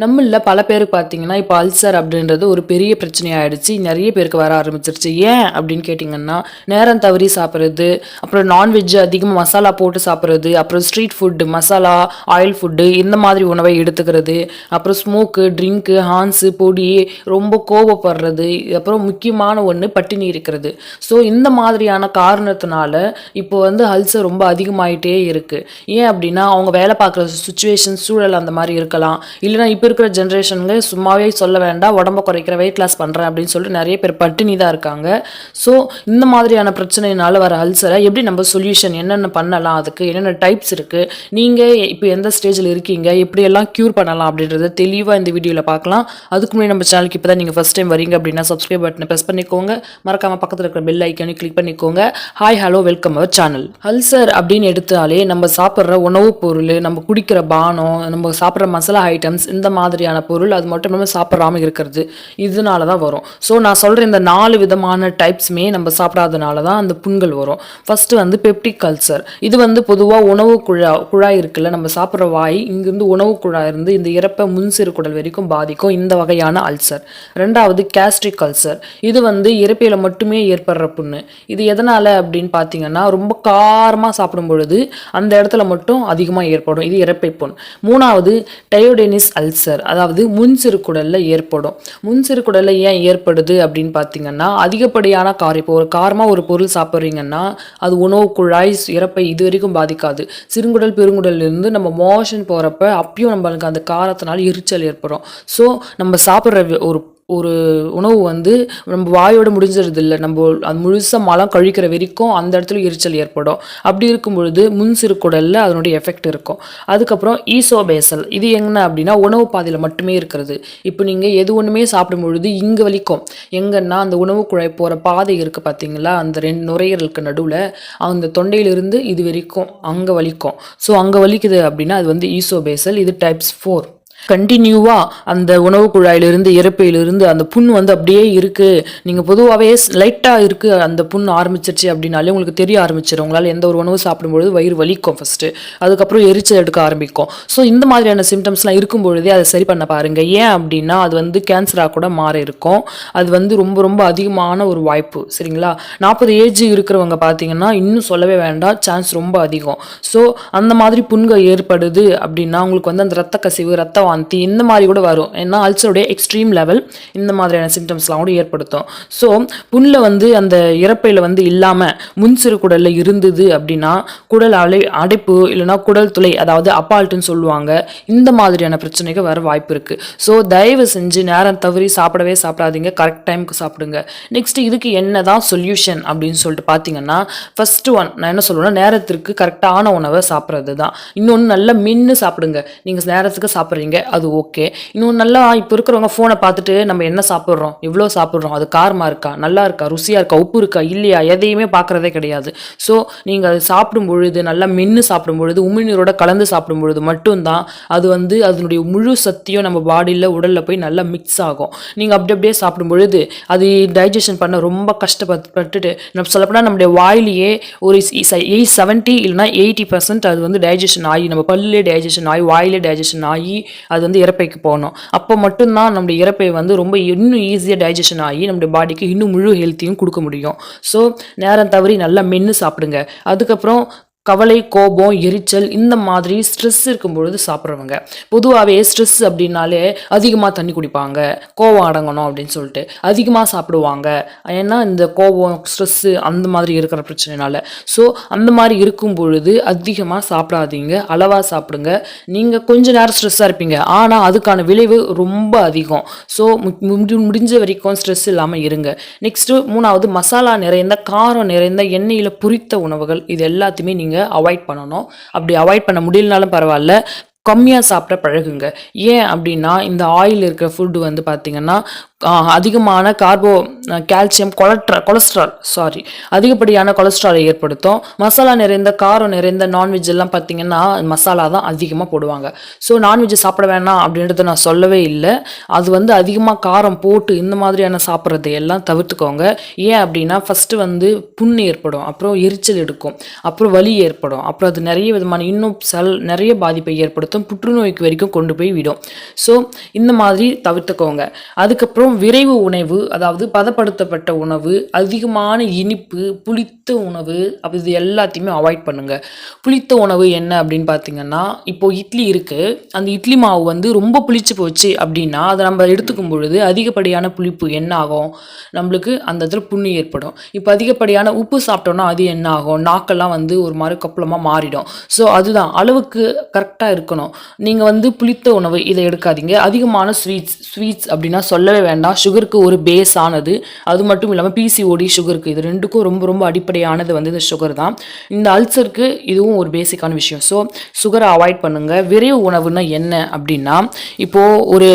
நம்மள பல பேருக்கு பார்த்தீங்கன்னா, இப்போ அல்சர் அப்படின்றது ஒரு பெரிய பிரச்சனையாயிடுச்சு. நெறைய பேருக்கு வர ஆரம்பிச்சிருச்சு. ஏன் அப்படின்னு கேட்டிங்கன்னா, நேரம் தவறி சாப்பிடுறது, அப்புறம் நான்வெஜ் அதிகமா மசாலா போட்டு சாப்பிடுறது, அப்புறம் street food, masala, oil food இந்த மாதிரி உணவை எடுத்துக்கிறது, அப்புறம் ஸ்மோக்கு, ட்ரிங்க்கு, ஹான்ஸு, பொடி, ரொம்ப கோவப்படுறது, அப்புறம் முக்கியமான ஒண்ணு பட்டினி இருக்கிறது. ஸோ இந்த மாதிரியான காரணத்தினால இப்போ அல்சர் ரொம்ப அதிகமாயிட்டே இருக்கு. ஏன் அப்படின்னா, அவங்க வேலை பார்க்குற சிச்சுவேஷன், சூழல் அந்த மாரி இருக்கலாம். இல்லைனா இப்போ இருக்கிற ஜென்ரேஷனுங்க சும்மாவே சொல்ல வேண்டாம், உடம்ப குறைக்கிற, வெயிட் லாஸ் பண்ணுறேன் அப்படின்னு சொல்லிட்டு நிறைய பேர் பட்டினி தான் இருக்காங்க. ஸோ இந்த மாதிரியான பிரச்சனையினால வர அல்சரை எப்படி நம்ம சொல்யூஷன் என்னென்ன பண்ணலாம், அதுக்கு என்னென்ன டைப்ஸ் இருக்குது, நீங்கள் இப்போ எந்த ஸ்டேஜில் இருக்கீங்க, எப்படியெல்லாம் க்யூர் பண்ணலாம் அப்படின்றத தெளிவாக இந்த வீடியோவில் பார்க்கலாம். அதுக்கு முன்னாடி நம்ம சேனலுக்கு இப்போ தான் நீங்கள் ஃபஸ்ட் டைம் வரீங்க அப்படின்னா சப்ஸ்கிரைப் பட்டனை ப்ரெஸ் பண்ணிக்கோங்க. மறக்காமல் பக்கத்தில் இருக்கிற பெல் ஐக்கானையும் கிளிக் பண்ணிக்கோங்க. Hi hello welcome our channel. Ulcer அப்படின்னு எடுத்தாலே நம்ம சாப்பிட்ற உணவுப் பொருள், நம்ம குடிக்கிற பானம், நம்ம சாப்பிட்ற மசாலா ஐட்டம்ஸ், இந்த மாதிரியான பொருள், அது மட்டும் இல்லாமல் சாப்பிடாம இருக்கிறது, இதனால தான் வரும். ஸோ நான் சொல்கிற இந்த 4 விதமான டைப்ஸுமே நம்ம சாப்பிடாதனால தான் அந்த புண்கள் வரும். First peptic ulcer. இது பொதுவாக உணவு குழாய் இருக்குல்ல, நம்ம சாப்பிட்ற வாய், இங்கிருந்து உணவு குழாய் இருந்து இந்த இறப்பை முன் சிறுகுடல் வரைக்கும் பாதிக்கும் இந்த வகையான அல்சர். ரெண்டாவது கேஸ்ட்ரிக் அல்சர். இது இறப்பையில மட்டுமே ஏற்படுற புண்ணு. இது எதனால அப்படின்னு பார்த்தீங்கன்னா, ரொம்ப காரமாக சாப்பிடும் பொழுது அந்த இடத்துல மட்டும் அதிகமாக ஏற்படும். இது இறப்பை புண். மூணாவது டயோடெனிஸ் அல்சர், அதாவது முன் சிறுகுடல்ல ஏற்படும். முன் சிறுகுடல்ல ஏன் ஏற்படுது அப்படின்னு பார்த்தீங்கன்னா, அதிகப்படியான காரம். இப்போ ஒரு காரமாக ஒரு பொருள் சாப்பிட்றீங்கன்னா அது உணவு குழாய், இறப்பை இது வரைக்கும் பாதிக்காது. சிறுங்குடல், பெருங்குடல்ல இருந்து நம்ம மோஷன் போகிறப்ப அப்பயும் நம்மளுக்கு அந்த காரத்தினால எரிச்சல் ஏற்படும். ஸோ நம்ம சாப்பிட்ற ஒரு ஒரு உணவு நம்ம வாயோட முடிஞ்சிருது இல்லை, நம்ம அது முழுசாக மலம் கழிக்கிற வரைக்கும் அந்த இடத்துல எரிச்சல் ஏற்படும். அப்படி இருக்கும் பொழுது முன் சிறுகுடலில் அதனுடைய எஃபெக்ட் இருக்கும். அதுக்கப்புறம் ஈசோபேசல். இது என்ன அப்படின்னா, உணவு பாதையில் மட்டுமே இருக்கிறது. இப்போ நீங்கள் எது ஒன்றுமே சாப்பிடும் பொழுது இங்கே வலிக்கும். எங்கன்னா அந்த உணவு குழாய் போகிற பாதை இருக்குது பார்த்தீங்களா, அந்த 2 நுரையீரலுக்கு நடுவில், அந்த தொண்டையிலிருந்து இது வரைக்கும் அங்கே வலிக்கும். ஸோ அங்கே வலிக்குது அப்படின்னா அது ஈசோபேசல். இது டைப்ஸ் 4. கண்டினியூவாக அந்த உணவு குழாயிலிருந்து, இறப்பையிலிருந்து அந்த புண் அப்படியே இருக்குது. நீங்கள் பொதுவாகவே லைட்டாக இருக்குது அந்த புண் ஆரம்பிச்சிருச்சு அப்படின்னாலே உங்களுக்கு தெரிய ஆரம்பிச்சிடும். உங்களால் எந்த ஒரு உணவு சாப்பிடும்பொழுது வயிறு வலிக்கும் ஃபஸ்ட்டு, அதுக்கப்புறம் எரிச்சல் எடுக்க ஆரம்பிக்கும். ஸோ இந்த மாதிரியான சிம்டம்ஸ்லாம் இருக்கும் பொழுதே அதை சரி பண்ண பாருங்கள். ஏன் அப்படின்னா அது கேன்சராக கூட மாற இருக்கும். அது ரொம்ப ரொம்ப அதிகமான ஒரு வாய்ப்பு. சரிங்களா? 40 ஏஜ் இருக்கிறவங்க பார்த்தீங்கன்னா இன்னும் சொல்லவே வேண்டாம், சான்ஸ் ரொம்ப அதிகம். ஸோ அந்த மாதிரி புண்கள் ஏற்படுது அப்படின்னா உங்களுக்கு அந்த ரத்த கசிவு, ரத்த வாந்தி இந்த மாதிரி கூட வரும். ஏன்னா அல்சருடைய எக்ஸ்ட்ரீம் லெவல் இந்த மாதிரியான சிம்டம்ஸ்லாம் கூட ஏற்படுத்தும். ஸோ புண்ணில் அந்த இறப்பையில் இல்லாமல் முன் சிறுகுடலில் இருந்தது அப்படின்னா குடல் அடைப்பு இல்லைனா குடல் துளை, அதாவது அப்பால்ட்டுன்னு சொல்லுவாங்க, இந்த மாதிரியான பிரச்சனைகள் வர வாய்ப்பு இருக்குது. ஸோ தயவு செஞ்சு நேரம் தவறி சாப்பிடவே சாப்பிடாதீங்க, கரெக்ட் டைமுக்கு சாப்பிடுங்க. நெக்ஸ்ட் இதுக்கு என்ன தான் சொல்யூஷன் அப்படின்னு சொல்லிட்டு பார்த்தீங்கன்னா, ஃபர்ஸ்ட் ஒன் நான் என்ன சொல்லுவேன்னா, நேரத்திற்கு கரெக்டான உணவை சாப்பிட்றது தான். இன்னொன்று நல்லா மென்று சாப்பிடுங்க. நீங்கள் நேரத்துக்கு சாப்பிட்றீங்க அது ஓகே. இன்னும் நல்லா இப்போ இருக்கிறவங்க ஃபோனை பார்த்துட்டு நம்ம என்ன சாப்பிட்றோம், எவ்வளோ சாப்பிட்றோம், அது காரமாக இருக்கா, நல்லா இருக்கா, ருசியாக இருக்கா, உப்பு இருக்கா இல்லையா, எதையுமே பார்க்குறதே கிடையாது. ஸோ நீங்கள் அது சாப்பிடும் பொழுது, நல்லா மென்று சாப்பிடும் பொழுது, உமிழ்நீரோட கலந்து சாப்பிடும் பொழுது மட்டும்தான் அது அதனுடைய முழு சக்தியும் நம்ம பாடியில், உடலில் போய் நல்லா மிக்ஸ் ஆகும். நீங்கள் அப்படியே சாப்பிடும் பொழுது அது டைஜஷன் பண்ண ரொம்ப கஷ்டப்பட்டுட்டு, நம்ம சொல்லப்போனால் நம்முடைய வாயிலேயே ஒரு 70 இல்லைனா 80% அது டைஜஷன் ஆகி, நம்ம பல்லே டைஜஷன் ஆகி, வாயிலே டைஜஷன் ஆகி அது இறப்பைக்கு போகணும். அப்போ மட்டும்தான் நம்முடைய இறப்பை ரொம்ப இன்னும் ஈஸியாக டைஜஷன் ஆகி நம்முடைய பாடிக்கு இன்னும் முழு ஹெல்த்தையும் கொடுக்க முடியும். ஸோ நேரம் தவறி நல்லா மென்று சாப்பிடுங்க. அதுக்கப்புறம் கவலை, கோபம், எரிச்சல் இந்த மாதிரி ஸ்ட்ரெஸ் இருக்கும் பொழுது சாப்பிட்றவங்க, பொதுவாகவே ஸ்ட்ரெஸ் அப்படின்னாலே அதிகமாக தண்ணி குடிப்பாங்க, கோபம் அடங்கணும் அப்படின்னு சொல்லிட்டு அதிகமாக சாப்பிடுவாங்க. ஏன்னா இந்த கோபம், ஸ்ட்ரெஸ்ஸு அந்த மாதிரி இருக்கிற பிரச்சனைனால. ஸோ அந்த மாதிரி இருக்கும் பொழுது அதிகமாக சாப்பிடாதீங்க, அளவாக சாப்பிடுங்க. நீங்கள் கொஞ்ச நேரம் ஸ்ட்ரெஸ்ஸாக இருப்பீங்க, ஆனால் அதுக்கான விளைவு ரொம்ப அதிகம். ஸோ முடிஞ்ச வரைக்கும் ஸ்ட்ரெஸ் இல்லாமல் இருங்க. நெக்ஸ்ட்டு 3வது மசாலா நிறைந்த, காரம் நிறைந்த, எண்ணெயில் பொரித்த உணவுகள், இது எல்லாத்தையுமே நீங்கள் அவாய்ட் பண்ணணும். அப்படி அவாய்ட் பண்ண முடியலனாலும் பரவாயில்ல, கம்மியாக சாப்பிட பழகுங்க. ஏன் அப்படின்னா இந்த ஆயில் இருக்கிற ஃபுட்டு பார்த்தீங்கன்னா அதிகமான கால்சியம் கொலஸ்ட்ரால் அதிகப்படியான கொலஸ்ட்ராலை ஏற்படுத்தும். மசாலா நிறைந்த காரம் நிறைந்த நான்வெஜ் எல்லாம் பார்த்தீங்கன்னா மசாலா தான் அதிகமாக போடுவாங்க. ஸோ நான்வெஜ் சாப்பிட வேணாம் அப்படின்றத நான் சொல்லவே இல்லை. அது வந்து அதிகமாக காரம் போட்டு இந்த மாதிரியான சாப்பிட்றதை எல்லாம் தவிர்த்துக்கோங்க. ஏன் அப்படின்னா ஃபஸ்ட்டு வந்து புண்ணு ஏற்படும், அப்புறம் எரிச்சல் எடுக்கும், அப்புறம் வலி ஏற்படும், அப்புறம் அது நிறைய விதமான இன்னும் நிறைய பாதிப்பை ஏற்படுத்தும், புற்றுநோய்க்கு வரைக்கும் கொண்டு போய் விடும். ஸோ இந்த மாதிரி தவிர்த்துக்கோங்க. அதுக்கப்புறம் விரைவு உணவு, அதாவது பதப்படுத்தப்பட்ட உணவு, அதிகமான இனிப்பு, புளித்த உணவு, இது எல்லாத்தையுமே அவாய்ட் பண்ணுங்க. புளித்த உணவு என்ன அப்படின்னு பார்த்தீங்கன்னா, இப்போ இட்லி இருக்கு, அந்த இட்லி மாவு வந்து ரொம்ப புளிச்சு போச்சு அப்படின்னா அதை நம்ம எடுத்துக்கும் பொழுது அதிகப்படியான புளிப்பு என்ன ஆகும், நம்மளுக்கு அந்த இடத்துல புண்ணு ஏற்படும். இப்போ அதிகப்படியான உப்பு சாப்பிட்டோம்னா அது என்ன ஆகும், நாக்கெல்லாம் வந்து ஒரு மாதிரி கப்பலமாக மாறிடும். ஸோ அதுதான் அளவுக்கு கரெக்டாக இருக்கணும். நீங்கள் வந்து புளித்த உணவு இதை எடுக்காதீங்க. அதிகமான ஸ்வீட்ஸ் அப்படின்னா சொல்லவே வேண்டாம். சுகருக்கு ஒரு பேஸ் ஆனது. அது மட்டும் இல்லாமல் பிசிஓடி சுகருக்கு, இது ரெண்டுக்கும் ரொம்ப ரொம்ப அடிப்படையானது வந்து இந்த சுகர் தான். இந்த அல்சருக்கு இதுவும் ஒரு பேசிக்கான விஷயம். ஸோ சுகரை அவாய்ட் பண்ணுங்க. விரைவு உணவுன்னா என்ன அப்படின்னா, இப்போ ஒரு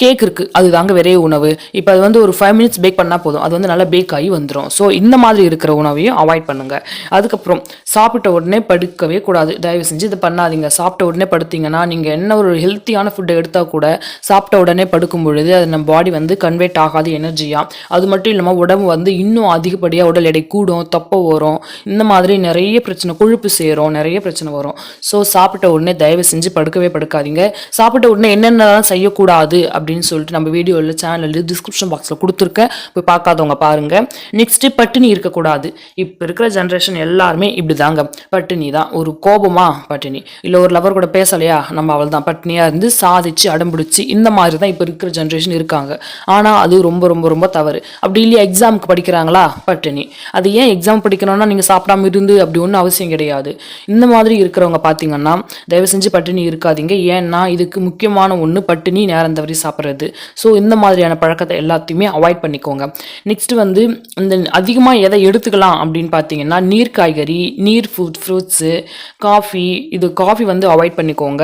கேக் இருக்கு, அதுதாங்க விரைவு உணவு. இப்போ அது வந்து ஒரு 5 மினிட்ஸ் பேக் பண்ணால் போதும், அது வந்து நல்லா பேக் ஆகி வந்துடும். ஸோ இந்த மாதிரி இருக்கிற உணவையும் அவாய்ட் பண்ணுங்க. அதுக்கப்புறம் சாப்பிட்ட உடனே படுக்கவே கூடாது. தயவு செஞ்சு இதை பண்ணாதீங்க. சாப்பிட்ட உடனே படுத்தீங்கன்னா நீங்கள் என்ன ஒரு ஹெல்த்தியான ஃபுட்டை எடுத்தால் கூட சாப்பிட்ட உடனே படுக்கும் பொழுது அது நம்ம பாடி வந்து கன்வெர்ட் ஆகாது எனர்ஜியா. அது மட்டும் இல்லாமல் உடம்பு வந்து இன்னும் அதிகப்படியாக உடல் எடை கூடும், தொப்பை வரும், இந்த மாதிரி நிறைய பிரச்சனை, கொழுப்பு சேரும், நிறைய பிரச்சனை வரும். ஸோ சாப்பிட்ட உடனே தயவு செஞ்சு படுக்கவே படுக்காதீங்க. சாப்பிட்ட உடனே என்னென்னலாம் செய்யக்கூடாது அப்படின்னு சொல்லிட்டு நம்ம வீடியோவில் சேனலில் டிஸ்கிரிப்ஷன் பாக்ஸில் கொடுத்துருக்கேன், போய் பார்க்காதவங்க பாருங்க. நெக்ஸ்ட்டு பட்டினி இருக்கக்கூடாது. இப்போ இருக்கிற ஜென்ரேஷன் எல்லாருமே இப்படி தாங்க, பட்டினி தான். ஒரு கோபமா பட்டினி, இல்லை ஒரு லவர் கூட பேசலையா நம்ம அவள் தான் பட்டினியாக இருந்து சாதிச்சு அடம்பிடிச்சு இந்த மாதிரி தான் இப்போ இருக்கிற ஜென்ரேஷன் இருக்காங்க. ஆனால் அது ரொம்ப ரொம்ப ரொம்ப தவறு. அப்படி இல்லையா, எக்ஸாமுக்கு படிக்கிறாங்களா பட்டினி. அது ஏன் எக்ஸாம் படிக்கணும்னா நீங்கள் சாப்பிடாம இருந்து அப்படி ஒன்றும் அவசியம் கிடையாது. இந்த மாதிரி இருக்கிறவங்க பார்த்தீங்கன்னா தயவு செஞ்சு பட்டினி இருக்காதீங்க. ஏன்னா இதுக்கு முக்கியமான ஒன்று பட்டினி, நேரம் தவறி சாப்பிட்றது. ஸோ இந்த மாதிரியான பழக்கத்தை எல்லாத்தையுமே அவாய்ட் பண்ணிக்கோங்க. நெக்ஸ்ட் வந்து இந்த அதிகமாக எதை எடுத்துக்கலாம் அப்படின்னு பார்த்தீங்கன்னா, நீர் காய்கறி, நீர் ஃப்ரூட்ஸு, காஃபி. காஃபி வந்து அவாய்ட் பண்ணிக்கோங்க.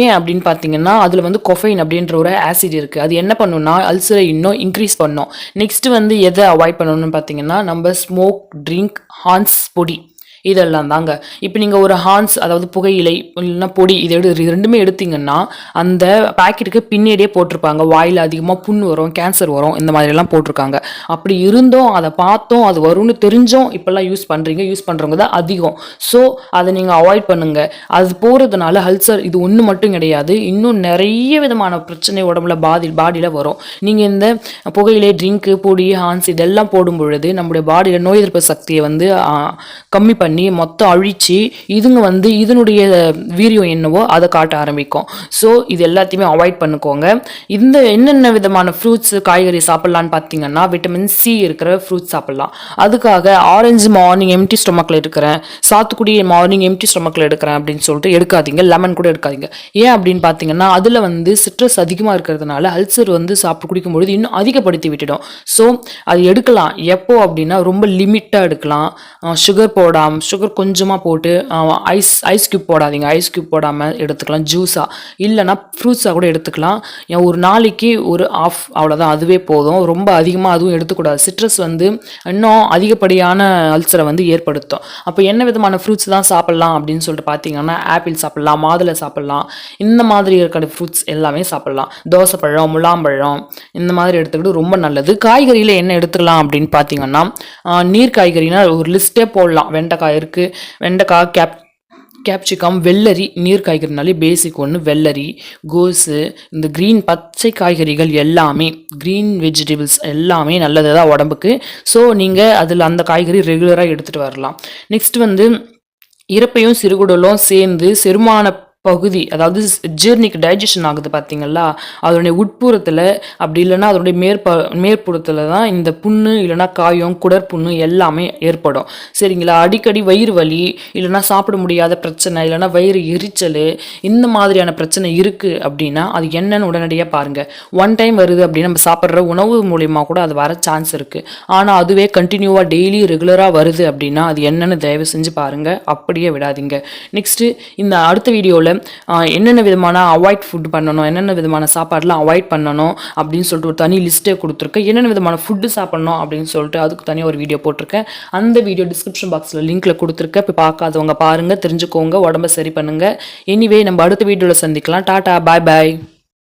ஏன் அப்படின்னு பார்த்தீங்கன்னா அதில் வந்து கொஃபைன் அப்படின்ற ஒரு ஆசிட் இருக்குது. அது என்ன பண்ணுன்னா அல்சரை இன்னும் இன்க்ரீஸ் பண்ணும். நெக்ஸ்ட் வந்து எதை அவாய்ட் பண்ணணும்னு பார்த்தீங்கன்னா, நம்ம ஸ்மோக், ட்ரிங்க், ஹான்ஸ் பொடி, இதெல்லாம் தாங்க. இப்போ நீங்கள் ஒரு ஹான்ஸ், அதாவது புகையிலை இல்லைன்னா பொடி, இது ரெண்டுமே எடுத்தீங்கன்னா அந்த பேக்கெட்டுக்கு பின்னாடியே போட்டிருப்பாங்க வாயில் அதிகமாக புண்ணு வரும், கேன்சர் வரும், இந்த மாதிரிலாம் போட்டிருக்காங்க. அப்படி இருந்தும் அதை பார்த்தோம் அது வரும்னு தெரிஞ்சும் இப்போல்லாம் யூஸ் பண்ணுறவங்க தான் அதிகம். ஸோ அதை நீங்கள் அவாய்ட் பண்ணுங்கள். அது போகிறதுனால அல்சர் இது ஒன்று மட்டும் கிடையாது, இன்னும் நிறைய விதமான பிரச்சனை உடம்புல பாடியில் வரும். நீங்கள் இந்த புகையிலை, ட்ரிங்க்கு, பொடி, ஹான்ஸ் இதெல்லாம் போடும் பொழுது நம்முடைய பாடியில் நோய் எதிர்ப்பு சக்தியை வந்து கம்மி பண்ணி மொத்தம் அழிச்சு இதுங்க வந்து இதனுடைய வீரியம் என்னவோ அதை காட்ட ஆரம்பிக்கும். ஸோ இது எல்லாத்தையுமே அவாய்ட் பண்ணிக்கோங்க. இந்த என்னென்ன விதமான ஃப்ரூட்ஸ், காய்கறி சாப்பிட்லான்னு பார்த்தீங்கன்னா, விட்டமின் சி இருக்கிற ஃப்ரூட்ஸ் சாப்பிட்லாம். அதுக்காக ஆரஞ்சு மார்னிங் எம்டி ஸ்டொமக்கில் எடுக்கிறேன், சாத்துக்குடி மார்னிங் எம்டி ஸ்டொமக்கில் எடுக்கிறேன் அப்படின்னு சொல்லிட்டு எடுக்காதீங்க. லெமன் கூட எடுக்காதீங்க. ஏன் அப்படின்னு பார்த்தீங்கன்னா அதில் வந்து சிட்ரஸ் அதிகமாக இருக்கிறதுனால அல்சர் வந்து குடிக்கும்பொழுது இன்னும் அதிகப்படுத்தி விட்டுடும். ஸோ அது எடுக்கலாம் எப்போ அப்படின்னா ரொம்ப லிமிட்டாக எடுக்கலாம். சுகர் கொஞ்சமாக போட்டு ஐஸ் கியூப் போடாதீங்க. ஐஸ் கியூப் போடாமல் எடுத்துக்கலாம். ஜூஸாக இல்லைனா ஃப்ரூட்ஸாக கூட எடுத்துக்கலாம். ஒரு நாளைக்கு ஒரு ஆஃப், அவ்வளோதான், அதுவே போதும். ரொம்ப அதிகமாக அதுவும் எடுத்துக்கூடாது. சிட்ரஸ் வந்து இன்னும் அதிகப்படியான அல்சரை வந்து ஏற்படுத்தும். அப்போ என்ன விதமான ஃப்ரூட்ஸ் தான் சாப்பிட்லாம் அப்படின்னு சொல்லிட்டு பார்த்தீங்கன்னா, ஆப்பிள் சாப்பிட்லாம், மாதுளை சாப்பிட்லாம், இந்த மாதிரி இருக்கிற ஃப்ரூட்ஸ் எல்லாமே சாப்பிட்லாம். தோசைப்பழம், முலாம்பழம் இந்த மாதிரி எடுத்துக்கிட்டு ரொம்ப நல்லது. காய்கறியில் என்ன எடுத்துக்கலாம் அப்படின்னு பார்த்தீங்கன்னா, நீர் காய்கறினா ஒரு லிஸ்ட்டே போடலாம். வெண்டைக்காய் இருக்குது, வெண்டைக்காய், கேப்சிகம், வெள்ளரி. நீர் காய்கறினாலே பேசிக் ஒன்று வெள்ளரி, கோஸு, இந்த க்ரீன் பச்சை காய்கறிகள் எல்லாமே, க்ரீன் வெஜிடபிள்ஸ் எல்லாமே நல்லது தான் உடம்புக்கு. ஸோ நீங்கள் அதில் அந்த காய்கறி ரெகுலராக எடுத்துகிட்டு வரலாம். நெக்ஸ்ட் வந்து இறப்பையும் சிறுகுடலும் சேர்ந்து செரிமான பகுதி, அதாவது ஜீர்ணிக்கு டைஜஷன் ஆகுது பார்த்தீங்களா, அதனுடைய உட்புறத்தில் அப்படி இல்லைன்னா அதனுடைய மேற்புறத்தில் தான் இந்த புண்ணு இல்லைன்னா காயம், குடற்புண்ணு எல்லாமே ஏற்படும். சரிங்களா. அடிக்கடி வயிறு வலி இல்லைன்னா சாப்பிட முடியாத பிரச்சனை இல்லைன்னா வயிறு எரிச்சல் இந்த மாதிரியான பிரச்சனை இருக்குது அப்படின்னா அது என்னன்னு உடனடியாக பாருங்கள். ஒன் டைம் வருது அப்படின்னு நம்ம சாப்பிட்ற உணவு மூலியமாக கூட அது வர சான்ஸ் இருக்குது. ஆனால் அதுவே கண்டினியூவாக டெய்லி ரெகுலராக வருது அப்படின்னா அது என்னன்னு தயவு செஞ்சு பாருங்கள், அப்படியே விடாதீங்க. நெக்ஸ்ட்டு இந்த அடுத்த வீடியோவில் என்னென்ன விதமான அவாய்ட் ஃபுட் பண்ணணும், என்னென்ன விதமான சாப்பாடுலாம் அவாய்ட் பண்ணணும் அப்படின்னு சொல்லிட்டு ஒரு தனி லிஸ்ட்டே கொடுத்துருக்கேன். என்னென்ன விதமான ஃபுட்டு சாப்பிடணும் அப்படின்னு சொல்லிட்டு அதுக்கு தனியாக ஒரு வீடியோ போட்டிருக்கேன். அந்த வீடியோ டிஸ்கிரிப்ஷன் பாக்ஸில் லிங்க்ல கொடுத்துருக்கேன். இப்போ பார்க்காதவங்க பாருங்கள், தெரிஞ்சுக்கோங்க, உடம்ப சரி பண்ணுங்கள். எனிவே நம்ம அடுத்த வீடியோவில் சந்திக்கலாம். டாடா, பாய் பாய்.